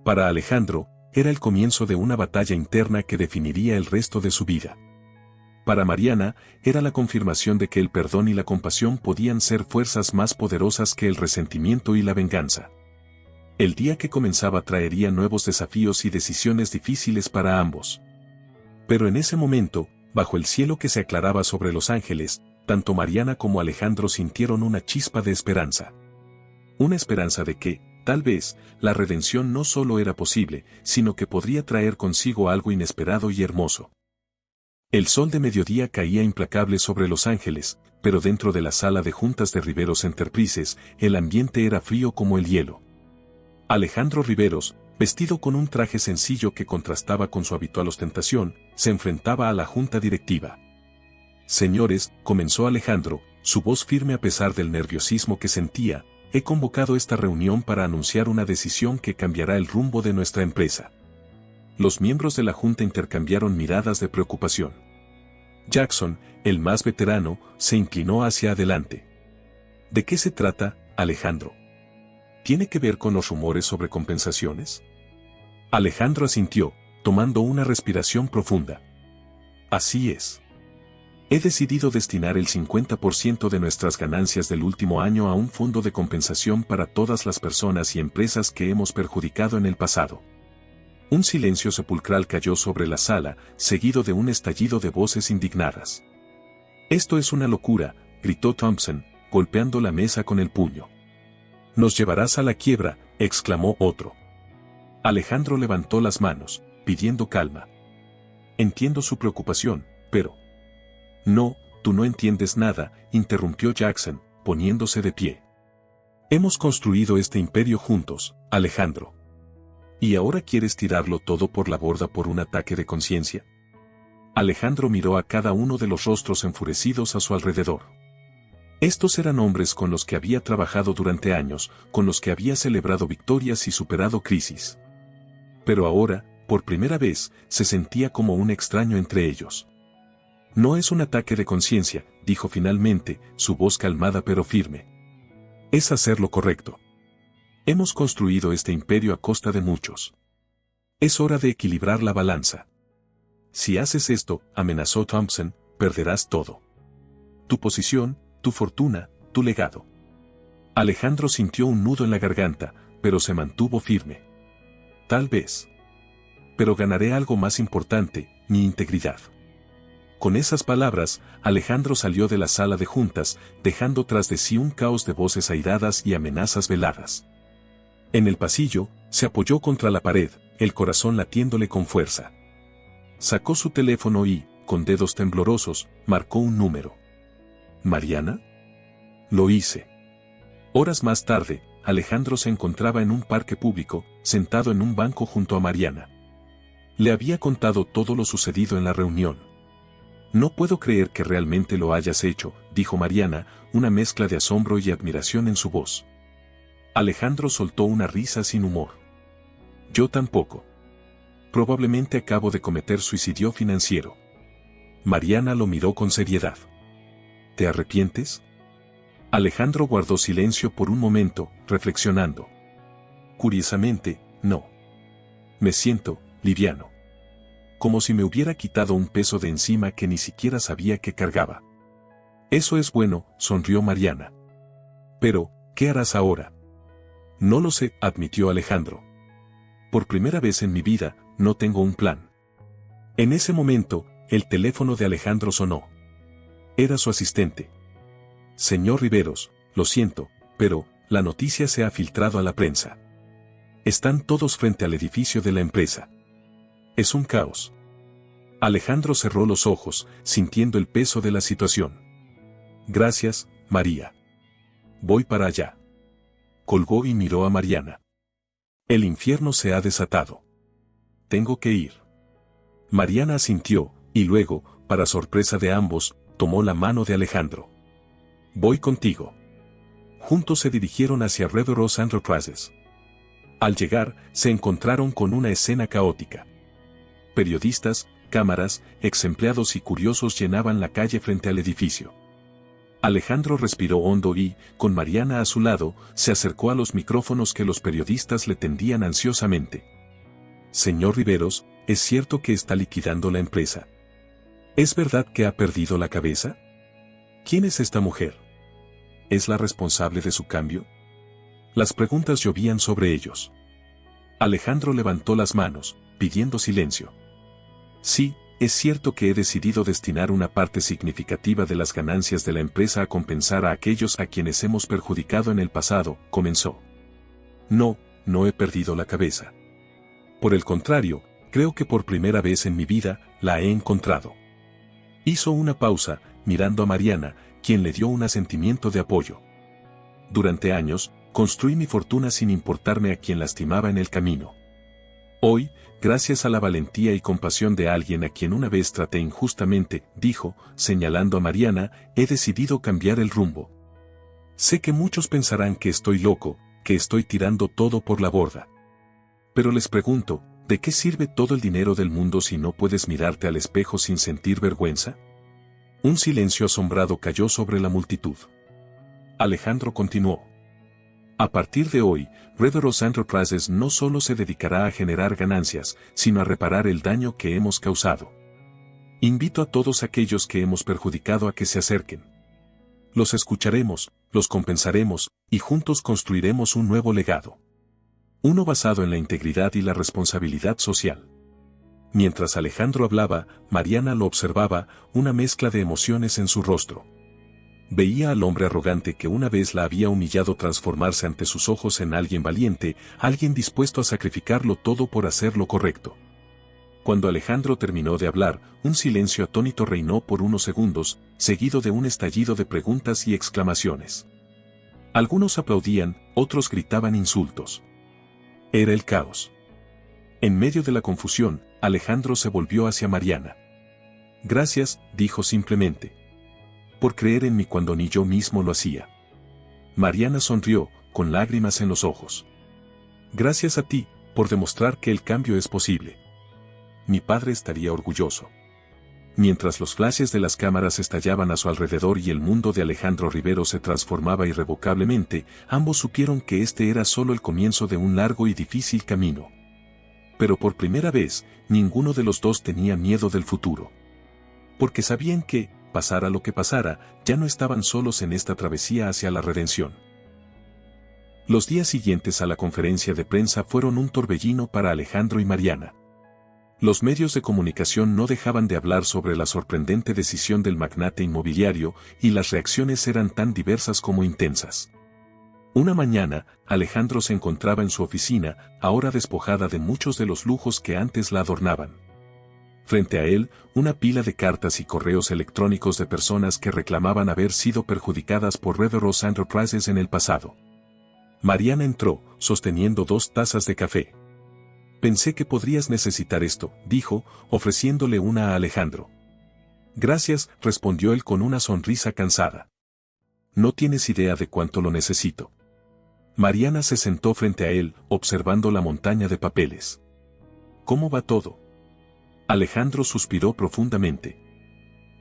Para Alejandro, era el comienzo de una batalla interna que definiría el resto de su vida. Para Mariana, era la confirmación de que el perdón y la compasión podían ser fuerzas más poderosas que el resentimiento y la venganza. El día que comenzaba traería nuevos desafíos y decisiones difíciles para ambos. Pero en ese momento, bajo el cielo que se aclaraba sobre Los Ángeles, tanto Mariana como Alejandro sintieron una chispa de esperanza. Una esperanza de que, tal vez, la redención no solo era posible, sino que podría traer consigo algo inesperado y hermoso. El sol de mediodía caía implacable sobre Los Ángeles, pero dentro de la sala de juntas de Riveros Enterprises, el ambiente era frío como el hielo. Alejandro Riveros, vestido con un traje sencillo que contrastaba con su habitual ostentación, se enfrentaba a la junta directiva. Señores, comenzó Alejandro, su voz firme a pesar del nerviosismo que sentía, he convocado esta reunión para anunciar una decisión que cambiará el rumbo de nuestra empresa. Los miembros de la junta intercambiaron miradas de preocupación. Jackson, el más veterano, se inclinó hacia adelante. ¿De qué se trata, Alejandro? ¿Tiene que ver con los rumores sobre compensaciones? Alejandro asintió, tomando una respiración profunda. Así es. He decidido destinar el 50% de nuestras ganancias del último año a un fondo de compensación para todas las personas y empresas que hemos perjudicado en el pasado. Un silencio sepulcral cayó sobre la sala, seguido de un estallido de voces indignadas. «Esto es una locura», gritó Thompson, golpeando la mesa con el puño. «Nos llevarás a la quiebra», exclamó otro. Alejandro levantó las manos, pidiendo calma. «Entiendo su preocupación, pero...» «No, tú no entiendes nada», interrumpió Jackson, poniéndose de pie. «Hemos construido este imperio juntos, Alejandro. ¿Y ahora quieres tirarlo todo por la borda por un ataque de conciencia?» Alejandro miró a cada uno de los rostros enfurecidos a su alrededor. Estos eran hombres con los que había trabajado durante años, con los que había celebrado victorias y superado crisis. Pero ahora, por primera vez, se sentía como un extraño entre ellos. «No es un ataque de conciencia», dijo finalmente, su voz calmada pero firme. «Es hacer lo correcto. Hemos construido este imperio a costa de muchos. Es hora de equilibrar la balanza. Si haces esto», amenazó Thompson, «perderás todo. Tu posición, tu fortuna, tu legado». Alejandro sintió un nudo en la garganta, pero se mantuvo firme. «Tal vez. Pero ganaré algo más importante, mi integridad». Con esas palabras, Alejandro salió de la sala de juntas, dejando tras de sí un caos de voces airadas y amenazas veladas. En el pasillo, se apoyó contra la pared, el corazón latiéndole con fuerza. Sacó su teléfono y, con dedos temblorosos, marcó un número. ¿Mariana? Lo hice. Horas más tarde, Alejandro se encontraba en un parque público, sentado en un banco junto a Mariana. Le había contado todo lo sucedido en la reunión. «No puedo creer que realmente lo hayas hecho», dijo Mariana, una mezcla de asombro y admiración en su voz. Alejandro soltó una risa sin humor. «Yo tampoco. Probablemente acabo de cometer suicidio financiero». Mariana lo miró con seriedad. «¿Te arrepientes?» Alejandro guardó silencio por un momento, reflexionando. «Curiosamente, no. Me siento liviano. Como si me hubiera quitado un peso de encima que ni siquiera sabía que cargaba». «Eso es bueno», sonrió Mariana. «Pero, ¿qué harás ahora?» «No lo sé», admitió Alejandro. «Por primera vez en mi vida, no tengo un plan». En ese momento, el teléfono de Alejandro sonó. Era su asistente. «Señor Riveros, lo siento, pero, la noticia se ha filtrado a la prensa. Están todos frente al edificio de la empresa. Es un caos». Alejandro cerró los ojos, sintiendo el peso de la situación. «Gracias, María. Voy para allá». Colgó y miró a Mariana. «El infierno se ha desatado. Tengo que ir». Mariana asintió, y luego, para sorpresa de ambos, tomó la mano de Alejandro. «Voy contigo». Juntos se dirigieron hacia Riveros Enterprises. Al llegar, se encontraron con una escena caótica. Periodistas, cámaras, exempleados y curiosos llenaban la calle frente al edificio. Alejandro respiró hondo y, con Mariana a su lado, se acercó a los micrófonos que los periodistas le tendían ansiosamente. «Señor Riveros, ¿es cierto que está liquidando la empresa? ¿Es verdad que ha perdido la cabeza? ¿Quién es esta mujer? ¿Es la responsable de su cambio?». Las preguntas llovían sobre ellos. Alejandro levantó las manos, pidiendo silencio. «Sí, es cierto que he decidido destinar una parte significativa de las ganancias de la empresa a compensar a aquellos a quienes hemos perjudicado en el pasado, comenzó. No he perdido la cabeza. Por el contrario, creo que por primera vez en mi vida, la he encontrado. Hizo una pausa, mirando a Mariana, quien le dio un asentimiento de apoyo. Durante años, construí mi fortuna sin importarme a quien lastimaba en el camino. Hoy, gracias a la valentía y compasión de alguien a quien una vez traté injustamente, dijo, señalando a Mariana, he decidido cambiar el rumbo. Sé que muchos pensarán que estoy loco, que estoy tirando todo por la borda. Pero les pregunto, ¿de qué sirve todo el dinero del mundo si no puedes mirarte al espejo sin sentir vergüenza? Un silencio asombrado cayó sobre la multitud. Alejandro continuó. A partir de hoy, Reveros Enterprises no solo se dedicará a generar ganancias, sino a reparar el daño que hemos causado. Invito a todos aquellos que hemos perjudicado a que se acerquen. Los escucharemos, los compensaremos, y juntos construiremos un nuevo legado. Uno basado en la integridad y la responsabilidad social. Mientras Alejandro hablaba, Mariana lo observaba, una mezcla de emociones en su rostro. Veía al hombre arrogante que una vez la había humillado transformarse ante sus ojos en alguien valiente, alguien dispuesto a sacrificarlo todo por hacer lo correcto. Cuando Alejandro terminó de hablar, un silencio atónito reinó por unos segundos, seguido de un estallido de preguntas y exclamaciones. Algunos aplaudían, otros gritaban insultos. Era el caos. En medio de la confusión, Alejandro se volvió hacia Mariana. Gracias, dijo simplemente. Por creer en mí cuando ni yo mismo lo hacía. Mariana sonrió, con lágrimas en los ojos. Gracias a ti, por demostrar que el cambio es posible. Mi padre estaría orgulloso. Mientras los flashes de las cámaras estallaban a su alrededor y el mundo de Alejandro Rivero se transformaba irrevocablemente, ambos supieron que este era solo el comienzo de un largo y difícil camino. Pero por primera vez, ninguno de los dos tenía miedo del futuro. Porque sabían que, pasara lo que pasara, ya no estaban solos en esta travesía hacia la redención. Los días siguientes a la conferencia de prensa fueron un torbellino para Alejandro y Mariana. Los medios de comunicación no dejaban de hablar sobre la sorprendente decisión del magnate inmobiliario, y las reacciones eran tan diversas como intensas. Una mañana, Alejandro se encontraba en su oficina, ahora despojada de muchos de los lujos que antes la adornaban. Frente a él, una pila de cartas y correos electrónicos de personas que reclamaban haber sido perjudicadas por Reveros Enterprises en el pasado. Mariana entró, sosteniendo 2 tazas de café. Pensé que podrías necesitar esto, dijo, ofreciéndole una a Alejandro. Gracias, respondió él con una sonrisa cansada. No tienes idea de cuánto lo necesito. Mariana se sentó frente a él, observando la montaña de papeles. ¿Cómo va todo? Alejandro suspiró profundamente.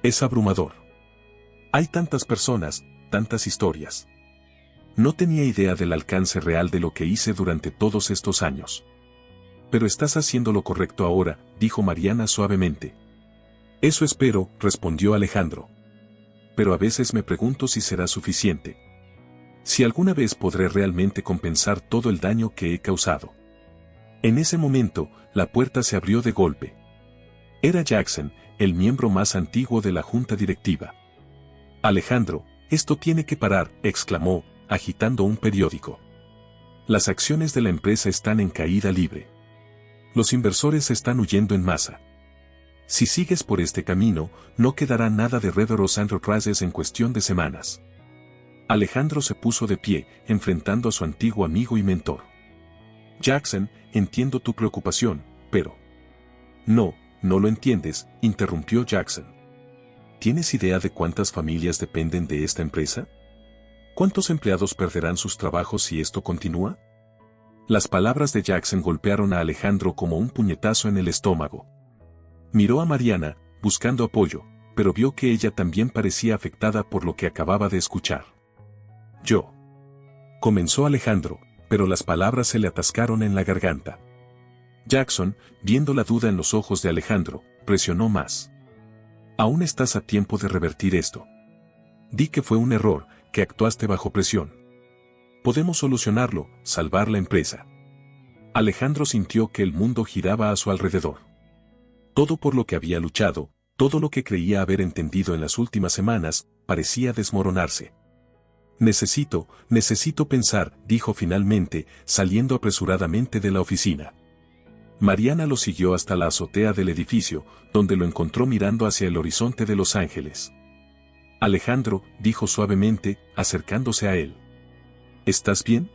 Es abrumador. Hay tantas personas, tantas historias. No tenía idea del alcance real de lo que hice durante todos estos años. Pero estás haciendo lo correcto ahora, dijo Mariana suavemente. Eso espero, respondió Alejandro. Pero a veces me pregunto si será suficiente. Si alguna vez podré realmente compensar todo el daño que he causado. En ese momento, la puerta se abrió de golpe. Era Jackson, el miembro más antiguo de la junta directiva. Alejandro, esto tiene que parar, exclamó, agitando un periódico. Las acciones de la empresa están en caída libre. Los inversores están huyendo en masa. Si sigues por este camino, no quedará nada de Reveros Enterprises en cuestión de semanas. Alejandro se puso de pie, enfrentando a su antiguo amigo y mentor. Jackson, entiendo tu preocupación, pero... No lo entiendes, interrumpió Jackson. ¿Tienes idea de cuántas familias dependen de esta empresa? ¿Cuántos empleados perderán sus trabajos si esto continúa? Las palabras de Jackson golpearon a Alejandro como un puñetazo en el estómago. Miró a Mariana, buscando apoyo, pero vio que ella también parecía afectada por lo que acababa de escuchar. Comenzó Alejandro, pero las palabras se le atascaron en la garganta. Jackson, viendo la duda en los ojos de Alejandro, presionó más. Aún estás a tiempo de revertir esto. Di que fue un error, que actuaste bajo presión. Podemos solucionarlo, salvar la empresa. Alejandro sintió que el mundo giraba a su alrededor. Todo por lo que había luchado, todo lo que creía haber entendido en las últimas semanas, parecía desmoronarse. Necesito pensar, dijo finalmente, saliendo apresuradamente de la oficina. Mariana lo siguió hasta la azotea del edificio, donde lo encontró mirando hacia el horizonte de Los Ángeles. Alejandro, dijo suavemente, acercándose a él. ¿Estás bien?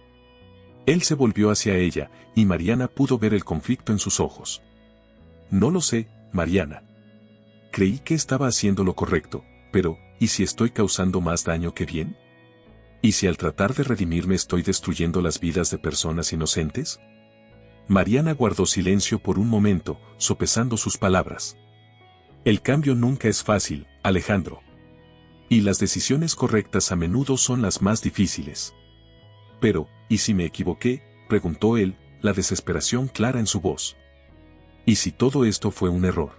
Él se volvió hacia ella, y Mariana pudo ver el conflicto en sus ojos. No lo sé, Mariana. Creí que estaba haciendo lo correcto, pero, ¿y si estoy causando más daño que bien? ¿Y si al tratar de redimirme estoy destruyendo las vidas de personas inocentes? Mariana guardó silencio por un momento, sopesando sus palabras. El cambio nunca es fácil, Alejandro. Y las decisiones correctas a menudo son las más difíciles. Pero, ¿y si me equivoqué?, preguntó él, la desesperación clara en su voz. ¿Y si todo esto fue un error?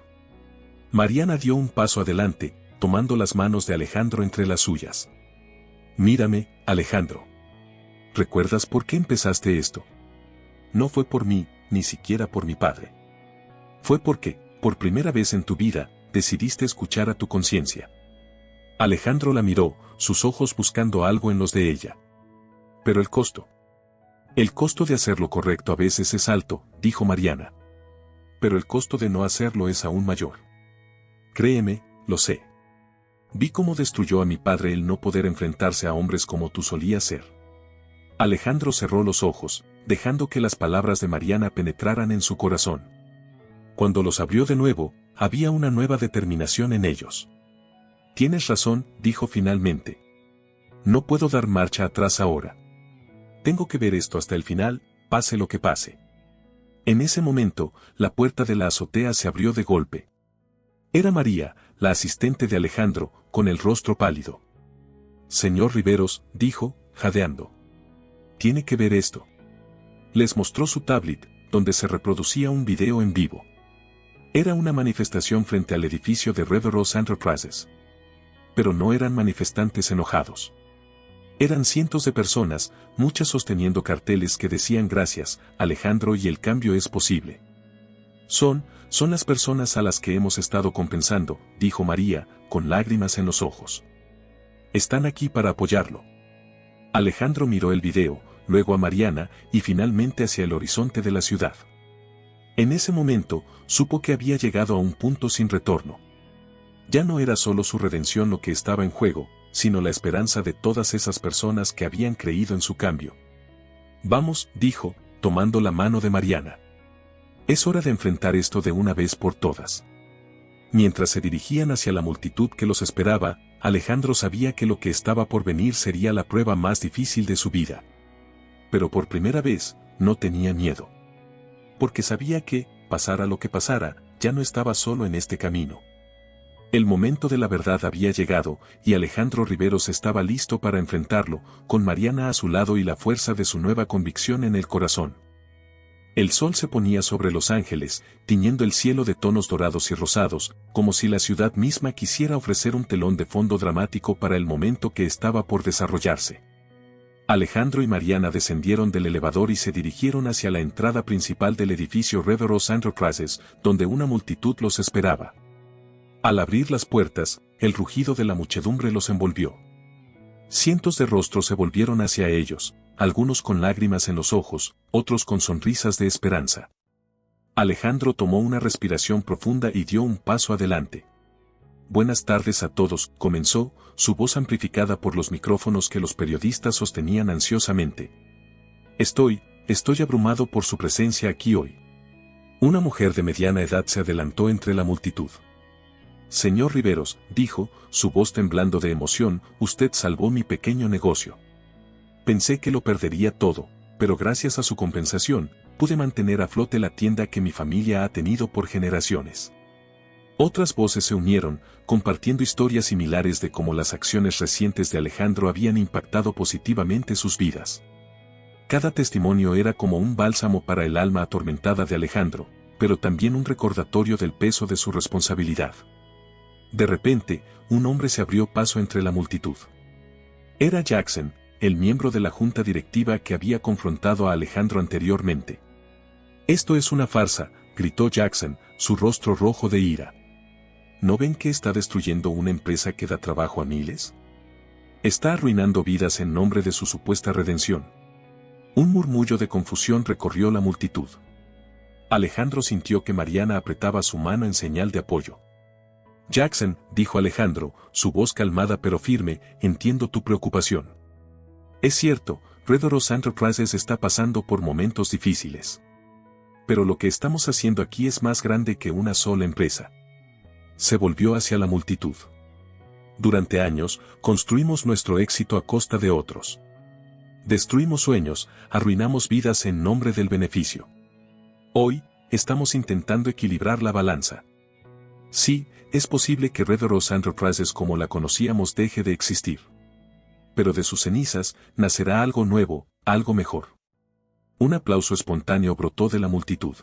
Mariana dio un paso adelante, tomando las manos de Alejandro entre las suyas. Mírame, Alejandro. ¿Recuerdas por qué empezaste esto? No fue por mí, ni siquiera por mi padre. Fue porque, por primera vez en tu vida, decidiste escuchar a tu conciencia. Alejandro la miró, sus ojos buscando algo en los de ella. Pero el costo. El costo de hacer lo correcto a veces es alto, dijo Mariana. Pero el costo de no hacerlo es aún mayor. Créeme, lo sé. Vi cómo destruyó a mi padre el no poder enfrentarse a hombres como tú solías ser. Alejandro cerró los ojos, dejando que las palabras de Mariana penetraran en su corazón. Cuando los abrió de nuevo, había una nueva determinación en ellos. Tienes razón, dijo finalmente. No puedo dar marcha atrás ahora. Tengo que ver esto hasta el final, pase lo que pase. En ese momento, la puerta de la azotea se abrió de golpe. Era María, la asistente de Alejandro, con el rostro pálido. Señor Riveros, dijo, jadeando. Tiene que ver esto. Les mostró su tablet, donde se reproducía un video en vivo. Era una manifestación frente al edificio de Riveros Enterprises. Pero no eran manifestantes enojados. Eran cientos de personas, muchas sosteniendo carteles que decían gracias, Alejandro, y el cambio es posible. Son las personas a las que hemos estado compensando, dijo María, con lágrimas en los ojos. Están aquí para apoyarlo. Alejandro miró el video, luego a Mariana, y finalmente hacia el horizonte de la ciudad. En ese momento, supo que había llegado a un punto sin retorno. Ya no era solo su redención lo que estaba en juego, sino la esperanza de todas esas personas que habían creído en su cambio. Vamos, dijo, tomando la mano de Mariana. Es hora de enfrentar esto de una vez por todas. Mientras se dirigían hacia la multitud que los esperaba, Alejandro sabía que lo que estaba por venir sería la prueba más difícil de su vida. Pero por primera vez, no tenía miedo. Porque sabía que, pasara lo que pasara, ya no estaba solo en este camino. El momento de la verdad había llegado, y Alejandro Riveros estaba listo para enfrentarlo, con Mariana a su lado y la fuerza de su nueva convicción en el corazón. El sol se ponía sobre Los Ángeles, tiñendo el cielo de tonos dorados y rosados, como si la ciudad misma quisiera ofrecer un telón de fondo dramático para el momento que estaba por desarrollarse. Alejandro y Mariana descendieron del elevador y se dirigieron hacia la entrada principal del edificio Riveros Enterprises, donde una multitud los esperaba. Al abrir las puertas, el rugido de la muchedumbre los envolvió. Cientos de rostros se volvieron hacia ellos, algunos con lágrimas en los ojos, otros con sonrisas de esperanza. Alejandro tomó una respiración profunda y dio un paso adelante. Buenas tardes a todos, comenzó, su voz amplificada por los micrófonos que los periodistas sostenían ansiosamente. Estoy abrumado por su presencia aquí hoy. Una mujer de mediana edad se adelantó entre la multitud. Señor Riveros, dijo, su voz temblando de emoción, usted salvó mi pequeño negocio. Pensé que lo perdería todo, pero gracias a su compensación, pude mantener a flote la tienda que mi familia ha tenido por generaciones. Otras voces se unieron, compartiendo historias similares de cómo las acciones recientes de Alejandro habían impactado positivamente sus vidas. Cada testimonio era como un bálsamo para el alma atormentada de Alejandro, pero también un recordatorio del peso de su responsabilidad. De repente, un hombre se abrió paso entre la multitud. Era Jackson, el miembro de la junta directiva que había confrontado a Alejandro anteriormente. Esto es una farsa, gritó Jackson, su rostro rojo de ira. ¿No ven que está destruyendo una empresa que da trabajo a miles? Está arruinando vidas en nombre de su supuesta redención. Un murmullo de confusión recorrió la multitud. Alejandro sintió que Mariana apretaba su mano en señal de apoyo. Jackson, dijo Alejandro, su voz calmada pero firme, entiendo tu preocupación. Es cierto, Red Rose Enterprises está pasando por momentos difíciles. Pero lo que estamos haciendo aquí es más grande que una sola empresa. Se volvió hacia la multitud. Durante años, construimos nuestro éxito a costa de otros. Destruimos sueños, arruinamos vidas en nombre del beneficio. Hoy, estamos intentando equilibrar la balanza. Sí, es posible que Red Rose Enterprises como la conocíamos deje de existir. Pero de sus cenizas, nacerá algo nuevo, algo mejor. Un aplauso espontáneo brotó de la multitud.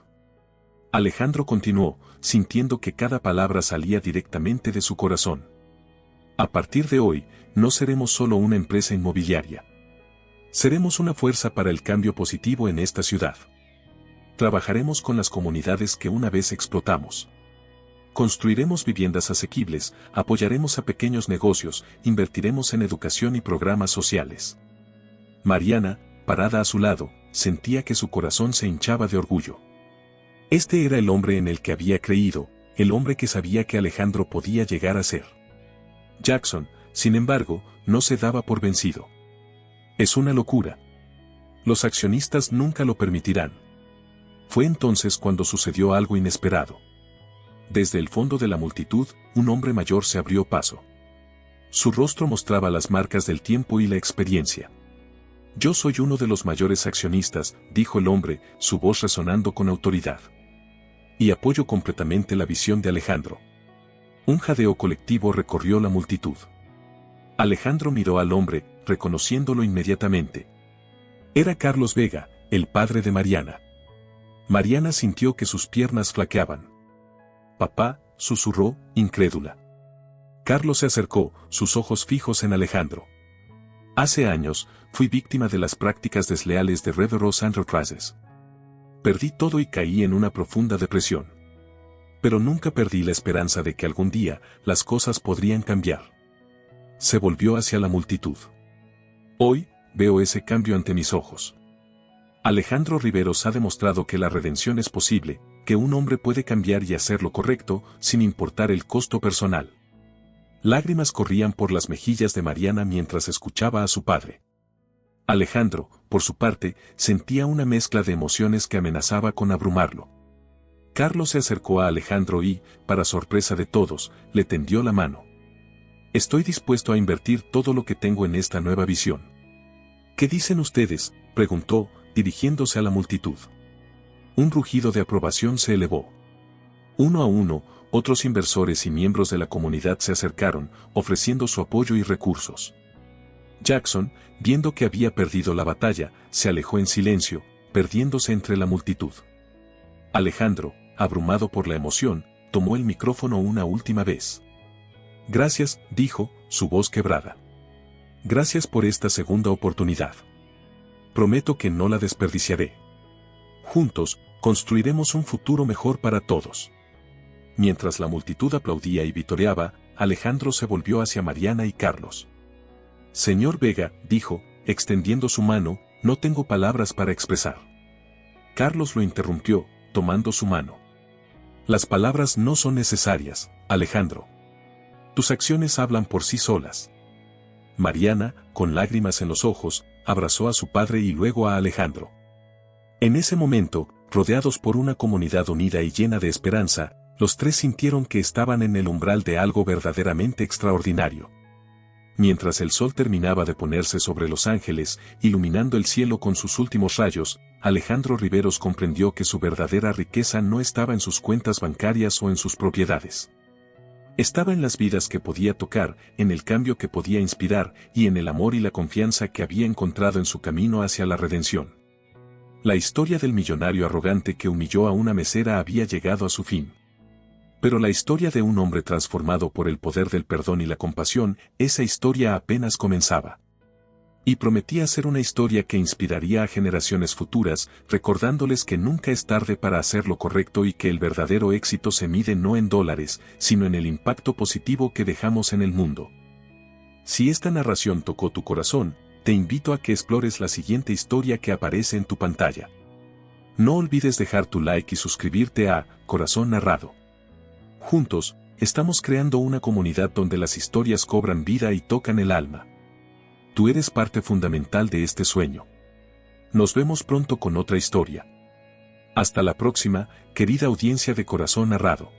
Alejandro continuó, sintiendo que cada palabra salía directamente de su corazón. A partir de hoy, no seremos solo una empresa inmobiliaria. Seremos una fuerza para el cambio positivo en esta ciudad. Trabajaremos con las comunidades que una vez explotamos. Construiremos viviendas asequibles, apoyaremos a pequeños negocios, invertiremos en educación y programas sociales. Mariana, parada a su lado, sentía que su corazón se hinchaba de orgullo. Este era el hombre en el que había creído, el hombre que sabía que Alejandro podía llegar a ser. Jackson, sin embargo, no se daba por vencido. Es una locura. Los accionistas nunca lo permitirán. Fue entonces cuando sucedió algo inesperado. Desde el fondo de la multitud, un hombre mayor se abrió paso. Su rostro mostraba las marcas del tiempo y la experiencia. Yo soy uno de los mayores accionistas, dijo el hombre, su voz resonando con autoridad. Y apoyo completamente la visión de Alejandro. Un jadeo colectivo recorrió la multitud. Alejandro miró al hombre, reconociéndolo inmediatamente. Era Carlos Vega, el padre de Mariana. Mariana sintió que sus piernas flaqueaban. Papá, susurró, incrédula. Carlos se acercó, sus ojos fijos en Alejandro. Hace años, fui víctima de las prácticas desleales de Red Rose Enterprises. Perdí todo y caí en una profunda depresión. Pero nunca perdí la esperanza de que algún día, las cosas podrían cambiar. Se volvió hacia la multitud. Hoy, veo ese cambio ante mis ojos. Alejandro Riveros ha demostrado que la redención es posible, que un hombre puede cambiar y hacer lo correcto, sin importar el costo personal. Lágrimas corrían por las mejillas de Mariana mientras escuchaba a su padre. Alejandro, por su parte, sentía una mezcla de emociones que amenazaba con abrumarlo. Carlos se acercó a Alejandro y, para sorpresa de todos, le tendió la mano. Estoy dispuesto a invertir todo lo que tengo en esta nueva visión. ¿Qué dicen ustedes?, preguntó, dirigiéndose a la multitud. Un rugido de aprobación se elevó. Uno a uno, otros inversores y miembros de la comunidad se acercaron, ofreciendo su apoyo y recursos. Jackson, viendo que había perdido la batalla, se alejó en silencio, perdiéndose entre la multitud. Alejandro, abrumado por la emoción, tomó el micrófono una última vez. Gracias, dijo, su voz quebrada. Gracias por esta segunda oportunidad. Prometo que no la desperdiciaré. Juntos, construiremos un futuro mejor para todos. Mientras la multitud aplaudía y vitoreaba, Alejandro se volvió hacia Mariana y Carlos. Señor Vega, dijo, extendiendo su mano, no tengo palabras para expresar. Carlos lo interrumpió, tomando su mano. Las palabras no son necesarias, Alejandro. Tus acciones hablan por sí solas. Mariana, con lágrimas en los ojos, abrazó a su padre y luego a Alejandro. En ese momento, rodeados por una comunidad unida y llena de esperanza, los tres sintieron que estaban en el umbral de algo verdaderamente extraordinario. Mientras el sol terminaba de ponerse sobre Los Ángeles, iluminando el cielo con sus últimos rayos, Alejandro Riveros comprendió que su verdadera riqueza no estaba en sus cuentas bancarias o en sus propiedades. Estaba en las vidas que podía tocar, en el cambio que podía inspirar y en el amor y la confianza que había encontrado en su camino hacia la redención. La historia del millonario arrogante que humilló a una mesera había llegado a su fin. Pero la historia de un hombre transformado por el poder del perdón y la compasión, esa historia apenas comenzaba. Y prometía hacer una historia que inspiraría a generaciones futuras, recordándoles que nunca es tarde para hacer lo correcto y que el verdadero éxito se mide no en dólares, sino en el impacto positivo que dejamos en el mundo. Si esta narración tocó tu corazón, te invito a que explores la siguiente historia que aparece en tu pantalla. No olvides dejar tu like y suscribirte a Corazón Narrado. Juntos, estamos creando una comunidad donde las historias cobran vida y tocan el alma. Tú eres parte fundamental de este sueño. Nos vemos pronto con otra historia. Hasta la próxima, querida audiencia de Corazón Narrado.